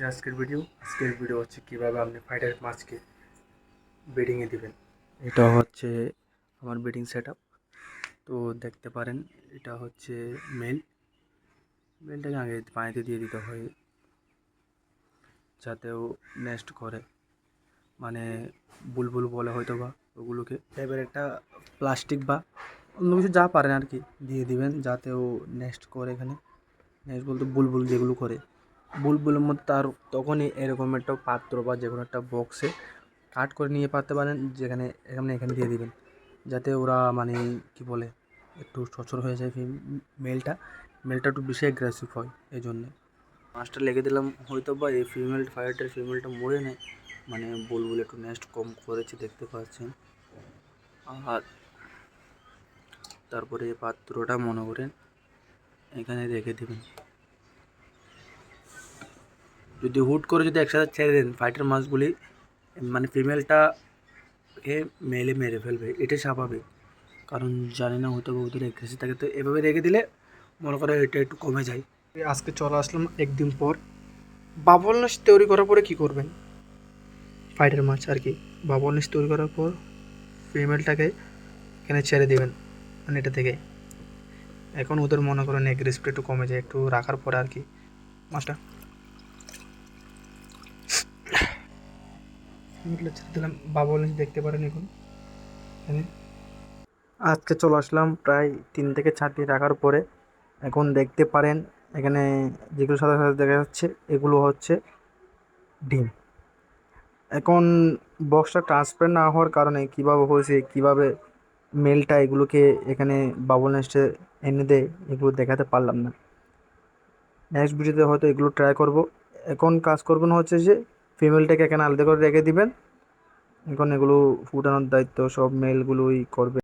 যে আজকের ভিডিও হচ্ছে কীভাবে আপনি ফাইটার মাছকে বেডিংয়ে দিবেন। এটা হচ্ছে আমার বেডিং সেট আপ। তো দেখতে পারেন এটা হচ্ছে মেলটাকে আগে পানিতে দিয়ে দিতে হয় যাতেও নেস্ট করে, মানে বুলবুল বলে হয়তো বা ওগুলোকে। এবার একটা প্লাস্টিক বা অন্য কিছু যা পারেন আর কি দিয়ে দিবেন যাতে ও নেস্ট করে। এখানে নেস্ট বলতে বুলবুল যেগুলো করে, বুলবুলের মধ্যে তার তখনই এরকম একটা পাত্র বা যে কোনো একটা বক্সে কাট করে নিয়ে পারতে পারেন, যেখানে এখানে দিয়ে দিবেন যাতে ওরা মানে কি বলে একটু সচল হয়ে যায়। মেলটা মেলটা একটু বেশি অ্যাগ্রেসিভ হয়, এই জন্যে মাছটা লেগে দিলাম। হয়তো বা এই ফিমেলটা মরে নেয়, মানে বুলবুল একটু নেস্ট কম করেছে দেখতে পাচ্ছেন। আর তারপরে এই পাত্রটা মনে করেন এখানে রেখে দেবেন। যদি হুট করে যদি একসাথে ছেড়ে দেন ফাইটার মাছগুলি, মানে ফিমেলটাকে মেলে মেরে ফেলবে, এটাই স্বাভাবিক। কারণ জানি না হয়তো ওদের অ্যাগ্রেসিভ থাকে, তো এভাবে রেখে দিলে মনে করো এটা একটু কমে যায়। আজকে চলে আসলাম একদিন পর। বাবল নেস্ট তৈরি করার পরে কী করবেন, ফাইটার মাছ আর কি বাবল নেস্ট তৈরি করার পর ফিমেলটাকে এখানে ছেড়ে দেবেন, মানে এটা থেকে। এখন ওদের মনে করেন অ্যাগ্রেসিভটা একটু কমে যায় একটু রাখার পরে আর কি মাছটা ছেড়ে দিলাম। বাবল নেস্ট দেখতে পারেন এখন এখানে। আজকে চলে আসলাম প্রায় 3 থেকে 4 দিন রাখার পরে। এখন দেখতে পারেন এখানে যেগুলো সাদা সাদা দেখা যাচ্ছে এগুলো হচ্ছে ডিম। এখন বক্সটা ট্রান্সপারেন্ট না হওয়ার কারণে কীভাবে হয়েছে, কীভাবে মেলটা এগুলোকে এখানে বাবল নেস্টে এনে দেয়, এগুলো দেখাতে পারলাম না। নেক্সট ভিডিওতে হয়তো এগুলো ট্রাই করব। এখন কাজ করবেন হচ্ছে যে ফিমেলটাকে এখানে আলাদা করে রেখে দিবেন। এখন এগুলো ফুটানোর দায়িত্ব সব মেলগুলোই করবে।